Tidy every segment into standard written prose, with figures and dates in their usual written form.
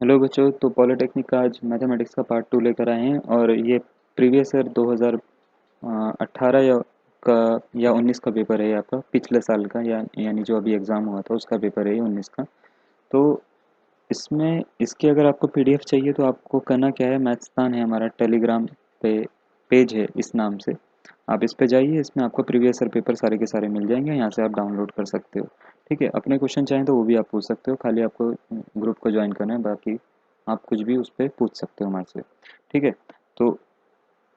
Hello बच्चों, तो polytechnic का आज मैथमेटिक्स का पार्ट 2 लेकर आए हैं और ये प्रीवियस ईयर 2018 या 19 का पेपर है ये आपका पिछले साल का यानी जो अभी एग्ज़ाम हुआ था उसका पेपर है ये 19 का। तो इसमें इसकी अगर आपको पीडीएफ चाहिए तो आपको करना क्या है, मैथस्तान है हमारा टेलीग्राम पे पेज है इस नाम से। आप इस पे जाइए, इसमें आपको प्रीवियस ईयर पेपर सारे के सारे मिल जाएंगे, यहाँ से आप डाउनलोड कर सकते हो। ठीक है, अपने क्वेश्चन चाहें तो वो भी आप पूछ सकते हो, खाली आपको ग्रुप को ज्वाइन करना है, बाकी आप कुछ भी उस पर पूछ सकते हो हमारे से। ठीक है, तो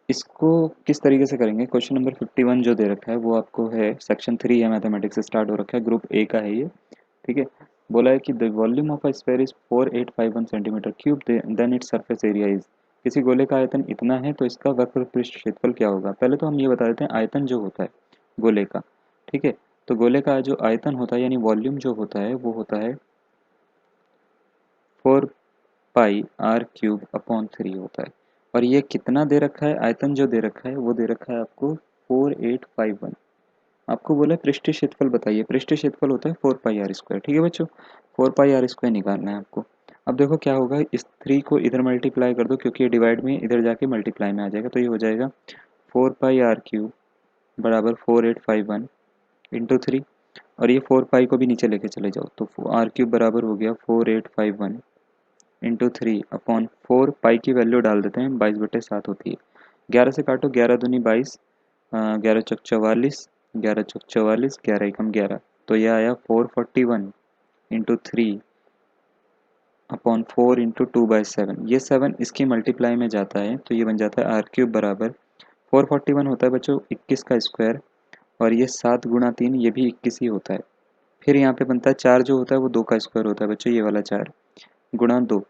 इसको किस तरीके से करेंगे, क्वेश्चन नंबर 51 जो दे रखा है वो आपको है, सेक्शन 3 है, मैथमेटिक्स से स्टार्ट हो रखा है, ग्रुप ए का है ये। ठीक है, बोला है कि the volume of a sphere is 4851 centimetre cube, then its surface area is. किसी गोले का आयतन इतना है तो इसका वक्र पृष्ठ क्षेत्रफल क्या होगा। पहले तो हम ये बता देते हैं आयतन जो होता है गोले का। ठीक है, तो गोले का जो आयतन होता है यानी वॉल्यूम जो होता है वो होता है 4 पाई r³ अपॉन 3 होता है। और ये कितना दे रखा है, आयतन जो दे रखा है वो दे रखा है आपको 4851। आपको बोला है पृष्ठीय क्षेत्रफल बताइए, पृष्ठीय क्षेत्रफल होता है 4 पाई r²। ठीक है बच्चों, 4 पाई r² निकालना है आपको। अब देखो क्या होगा, इस 3 को इधर मल्टीप्लाई कर दो क्योंकि ये डिवाइड में इधर जाके मल्टीप्लाई में आ जाएगा, तो ये हो जाएगा 4 पाई r³ बराबर 4851 इंटू 3। और ये 4 पाई को भी नीचे लेके चले जाओ तो r³ बराबर हो गया 4851 इंटू 3 अपॉन 4 पाई की वैल्यू डाल देते हैं, 22/7 होती है। 11 से काटो, 11 दूनी 22, 11 चौक 44, 11 चौक 44, 11 एकम 11, तो यह आया 441 इंटू 3 अपॉन 4 इंटू 2/7। ये 7 इसकी मल्टीप्लाई में जाता है तो ये बन जाता है r³ बराबर 441 होता है बच्चों 21 का स्क्वायर, और ये 7 गुणा 3 ये भी 21 ही होता है। फिर यहाँ पे बनता है 4 जो होता है वो 2 का स्क्वायर होता है बच्चों, ये वाला 4 गुणा 2,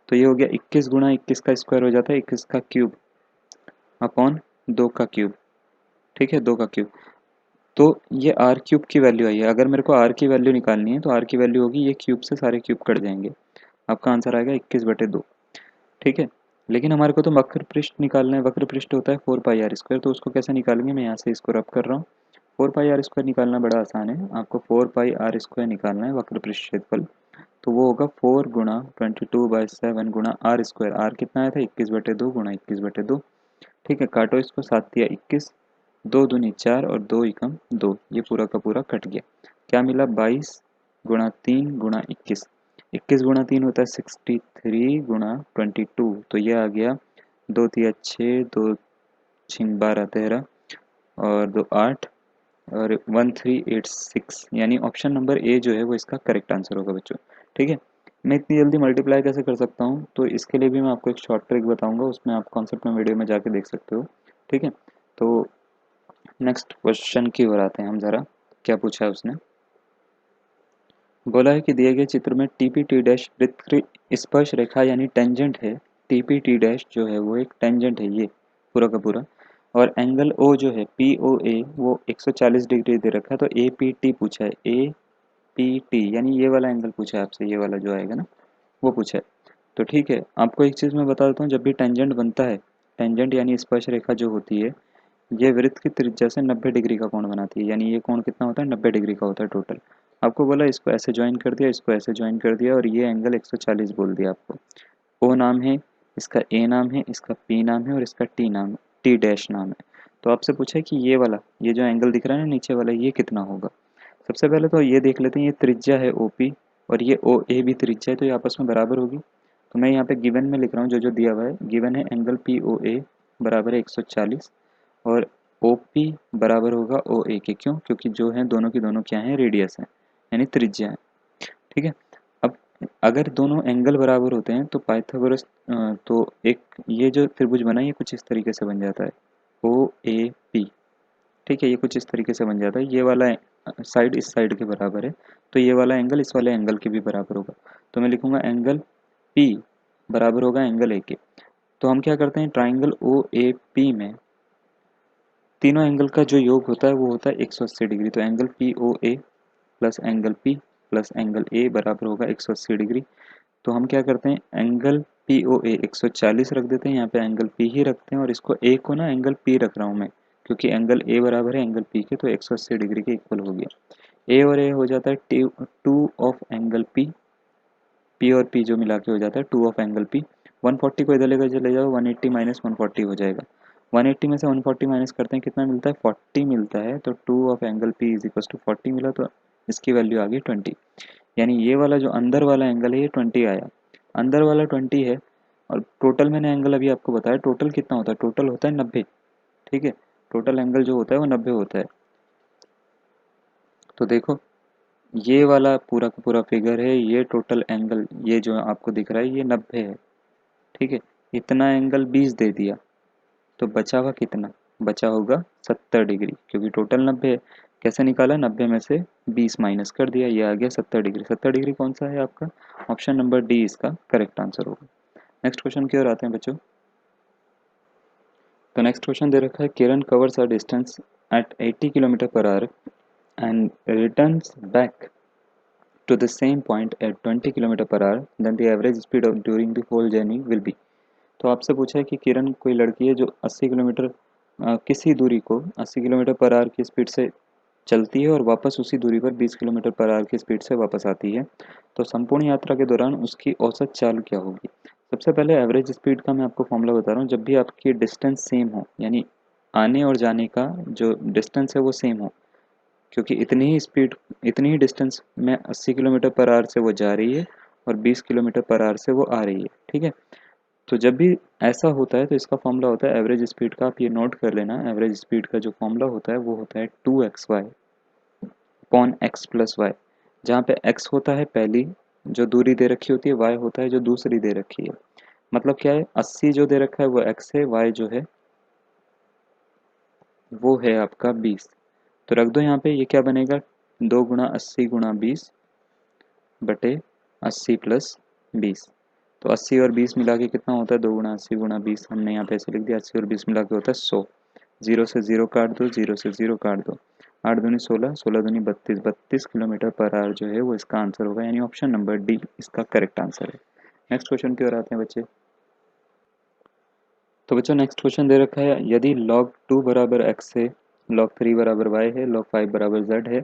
तो ये हो गया 21 गुणा 21 का स्क्वायर हो जाता है 21 का क्यूब अपॉन 2 का क्यूब। ठीक है, 2 का क्यूब। तो ये r³ की वैल्यू आई है। अगर मेरे को r की वैल्यू निकालनी है तो r की वैल्यू होगी, ये क्यूब से सारे क्यूब कट जाएंगे, आपका आंसर आएगा 21/2। ठीक है, लेकिन हमारे को तो वक्र पृष्ठ निकालना है, वक्र पृष्ठ होता है 4 पाई r², तो उसको कैसे निकालेंगे, मैं यहाँ से इसको रब कर रहा हूँ। 4 पाई r² निकालना बड़ा आसान है, आपको 4 पाई r² निकालना है वक्र पृष्ठ क्षेत्रफल, तो वो होगा 4 गुणा 22/7 गुणा r²। r कितना आया था 21/2 गुणा 21/2। ठीक है, काटो इसको, 7 या 21, 2 दूनी 4 और 2 एकम 2, ये पूरा का पूरा कट गया। क्या मिला, 22 गुणा 3 गुणा 21, 21 गुणा 3 होता है 63 गुणा 22, तो ये आ गया 2 तिया 6, 2 छिंग 12 13 और 2 8 और 1386, यानी ऑप्शन नंबर ए जो है वो इसका करेक्ट आंसर होगा बच्चों। ठीक है, मैं इतनी जल्दी मल्टीप्लाई कैसे कर सकता हूँ, तो इसके लिए भी मैं आपको एक शॉर्ट ट्रिक बताऊंगा, उसमें आप कॉन्सेप्ट में वीडियो में जाके देख सकते हो। ठीक है, तो नेक्स्ट क्वेश्चन की ओर आते हैं हम ज़रा। क्या पूछा है उसने, बोला है कि दिए गए चित्र में टीपी टी डैश वृत्त की स्पर्श रेखा यानी टेंजेंट है। टीपी टी डैश जो है वो एक टेंजेंट है, ये पूरा का पूरा, और एंगल ओ जो है पी ओ ए वो 140 डिग्री दे रखा है, तो ए पी टी पूछा है, ए पी टी यानी ये वाला एंगल पूछा है आपसे, ये वाला जो आएगा ना वो पूछा है। तो ठीक है, आपको एक चीज़ मैं बता देता हूँ, जब भी टेंजेंट बनता है, टेंजेंट यानी स्पर्श रेखा जो होती है, ये वृत्त की त्रिज्या से 90 डिग्री का कोण बनाती है, यानी ये कोण कितना होता है 90 डिग्री का होता है टोटल। आपको बोला इसको ऐसे ज्वाइन कर दिया, इसको ऐसे ज्वाइन कर दिया, और ये एंगल 140 बोल दिया आपको। ओ नाम है, इसका ए नाम है, इसका पी नाम है और इसका टी नाम, टी डैश नाम है। तो आपसे पूछा है कि ये वाला, ये जो एंगल दिख रहा है ना नीचे वाला, ये कितना होगा। सबसे पहले तो ये देख लेते हैं, ये त्रिज्या है ओ पी और ये ओ ए भी त्रिज्या है, तो ये आपस में बराबर होगी। तो मैं यहाँ पे गिवन में लिख रहा हूँ, जो जो दिया हुआ है गिवन है, एंगल पी ओ ए बराबर है 140 और ओ पी बराबर होगा ओ ए के। क्यों, क्योंकि जो है दोनों की दोनों क्या है, रेडियस है यानी त्रिज्या है। ठीक है, अब अगर दोनों एंगल बराबर होते हैं तो पाइथागोरस, तो एक ये जो त्रिभुज बना है ये कुछ इस तरीके से बन जाता है ओ ए पी। ठीक है, ये कुछ इस तरीके से बन जाता है, ये वाला साइड इस साइड के बराबर है, तो ये वाला एंगल इस वाले एंगल के भी बराबर होगा, तो मैं लिखूंगा एंगल पी बराबर होगा एंगल ए के। तो हम क्या करते हैं, ट्राइंगल ओ ए पी में तीनों एंगल का जो योग होता है वो होता है 180 डिग्री, तो angle P O A plus angle P plus angle A बराबर होगा 180 डिग्री। तो हम क्या करते हैं, एंगल पी ओ ए 140 रख देते हैं, यहाँ पे एंगल पी ही रखते हैं, और इसको ए को ना एंगल पी रख रहा हूँ मैं, क्योंकि एंगल ए बराबर है एंगल पी के, तो 180 डिग्री के इक्वल हो गया। ए और ए हो जाता है 2 ऑफ एंगल पी पी और पी जो मिला के हो जाता है 2 ऑफ एंगल पी। 140 को इधर लेकर चले जाओ, 180 माइनस 140 हो जाएगा। 180 में से 140 माइनस करते हैं, कितना मिलता है 40 मिलता है। तो 2 of angle P is equal to 40 मिला, तो इसकी वैल्यू आ गई 20। यानी ये वाला जो अंदर वाला एंगल है ये 20 आया, अंदर वाला 20 है। और टोटल मैंने एंगल अभी आपको बताया, टोटल कितना होता है, टोटल होता है 90। ठीक है, टोटल एंगल जो होता है वो 90 होता है। तो देखो ये वाला पूरा का पूरा फिगर है, ये टोटल एंगल ये जो आपको दिख रहा है ये 90 है। ठीक है, इतना एंगल 20 दे दिया, तो बचा हुआ कितना, बचा होगा 70 डिग्री, क्योंकि टोटल 90 है। कैसे निकाला, 90 में से 20 माइनस कर दिया, ये आ गया 70 डिग्री। 70 डिग्री कौन सा है आपका, ऑप्शन नंबर डी इसका करेक्ट आंसर होगा। नेक्स्ट क्वेश्चन की ओर आते हैं बच्चों। तो नेक्स्ट क्वेश्चन दे रखा है, Kiran covers a distance at 80 kilometre per hour and returns back to the same point at 20 km per hour, then the average speed of during the whole journey will be। तो आपसे पूछा है कि किरण कोई लड़की है जो 80 किलोमीटर किसी दूरी को 80 किलोमीटर पर आवर की स्पीड से चलती है और वापस उसी दूरी पर 20 किलोमीटर पर आवर की स्पीड से वापस आती है, तो संपूर्ण यात्रा के दौरान उसकी औसत चाल क्या होगी। सबसे पहले एवरेज स्पीड का मैं आपको फॉर्मूला बता रहा हूँ। जब भी आपकी डिस्टेंस सेम हो, यानी आने और जाने का जो डिस्टेंस है वो सेम हो, क्योंकि इतनी ही डिस्टेंस में 80 किलोमीटर पर आवर से वो जा रही है और 20 किलोमीटर पर आवर से वो आ रही है। ठीक है, तो जब भी ऐसा होता है तो इसका फॉर्मूला होता है एवरेज स्पीड का, आप ये नोट कर लेना। एवरेज स्पीड का जो फॉर्मूला होता है वो होता है 2xy upon x plus Y, जहाँ पे x होता है पहली जो दूरी दे रखी होती है, y होता है जो दूसरी दे रखी है। मतलब क्या है, 80 जो दे रखा है वो x है, y जो है वो है आपका 20। तो रख दो यहाँ पे, ये क्या बनेगा 2 गुणा 80 गुणा 20 बटे 80 प्लस 20। तो 80 और 20 मिला के कितना होता है, 2 गुणा 80 गुणा 20, हमने यहाँ पे ऐसे लिख दिया। 80 और 20 मिला के होता है 100। 0 से 0 काट दो, 0 से 0 काट दो, 8 दूनी 16, 16 दूनी 32, 32 किलोमीटर पर आवर जो है वो इसका आंसर होगा, यानी ऑप्शन नंबर डी इसका करेक्ट आंसर है। नेक्स्ट क्वेश्चन की ओर आते हैं बच्चे। तो बच्चों नेक्स्ट क्वेश्चन दे रखा है, यदि log 2 बराबर x है, log 3 बराबर y है, log 5 बराबर z है,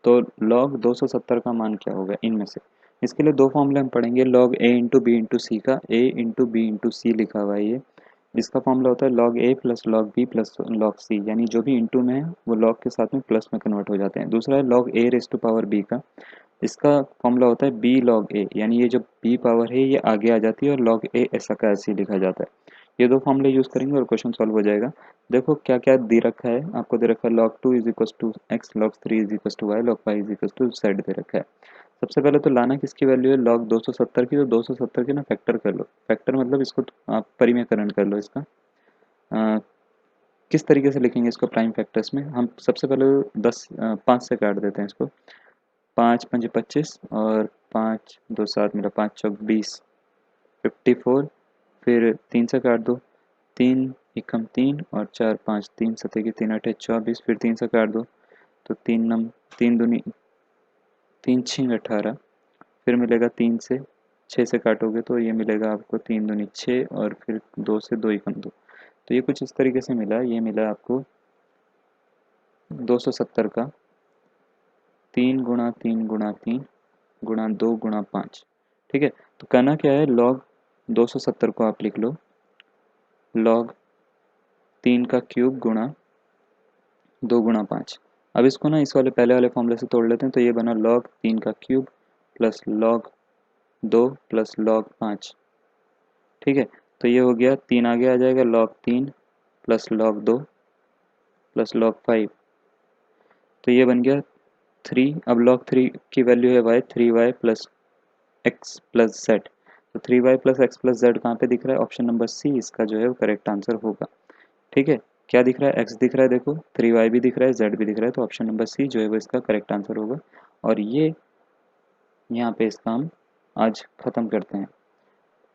तो log 270 का मान क्या होगा इनमें से। इसके लिए दो फॉर्मूले हम पढ़ेंगे, log a into b into c का। a into b into c लिखा हुआ है ये, इसका फॉर्मूला होता है log a plus log b plus log c, यानी जो भी इंटू में है वो log के साथ में प्लस में कन्वर्ट हो जाते हैं। दूसरा है log a raise to power b का, इसका फॉर्मूला होता है b log a, यानी ये जो b पावर है ये आगे आ जाती है और log a ऐसा का ऐसे ही लिखा जाता है। ये दो फॉर्मूले यूज़ करेंगे और क्वेश्चन सॉल्व हो जाएगा। देखो क्या क्या दे रखा है, आपको दे रखा है log 2 is equal to x, log 3 is equal to y, log 5 is equal to z दे रखा है। सबसे पहले तो लाना किसकी वैल्यू है, log 270 की, तो 270 के ना फैक्टर कर लो। फैक्टर मतलब इसको आप परिमेयकरण कर लो इसका। अ, किस तरीके से लिखेंगे इसको प्राइम फैक्टर्स में, हम सबसे पहले 5 से काट देते हैं इसको। 5 पंजे 25 और 5 2 7 मेरा 5 चौक 20, 54, फिर 3 से काट दो, 3 एकम 3 और 4 5, 3 सतह की 3 अठे 24, फिर 3 से काट दो, तो 3 दूनी 3 छिंग 18, फिर मिलेगा 3 से 6 से काटोगे तो ये मिलेगा आपको 3 दूनी 6 और फिर 2 से 2 एकम 2। तो ये कुछ इस तरीके से मिला, ये मिला आपको 270 का 3 गुणा 3 गुणा 3 गुणा 2 गुणा 5। ठीक है, तो कहना क्या है, log 270 को आप लिख लो log 3 का क्यूब गुणा 2 गुणा 5। अब इसको ना इस वाले पहले वाले फॉर्मूले से तोड़ लेते हैं, तो ये बना log 3 का cube plus log 2 plus log 5। ठीक है, तो ये हो गया 3 आगे आ जाएगा, log 3 plus log 2 plus log 5, तो ये बन गया 3। अब log 3 की वैल्यू है y, 3y plus x plus Z, तो 3y plus x plus Z कहाँ पे दिख रहा है, ऑप्शन नंबर सी इसका जो है वो करेक्ट आंसर होगा। ठीक है, क्या दिख रहा है, x दिख रहा है, देखो 3y भी दिख रहा है, z भी दिख रहा है, तो ऑप्शन नंबर सी जो है वो इसका करेक्ट आंसर होगा। और ये यहाँ पे इसका हम आज ख़त्म करते हैं।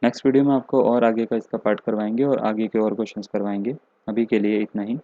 नेक्स्ट वीडियो में आपको और आगे का इसका पार्ट करवाएंगे और आगे के और क्वेश्चंस करवाएंगे। अभी के लिए इतना ही।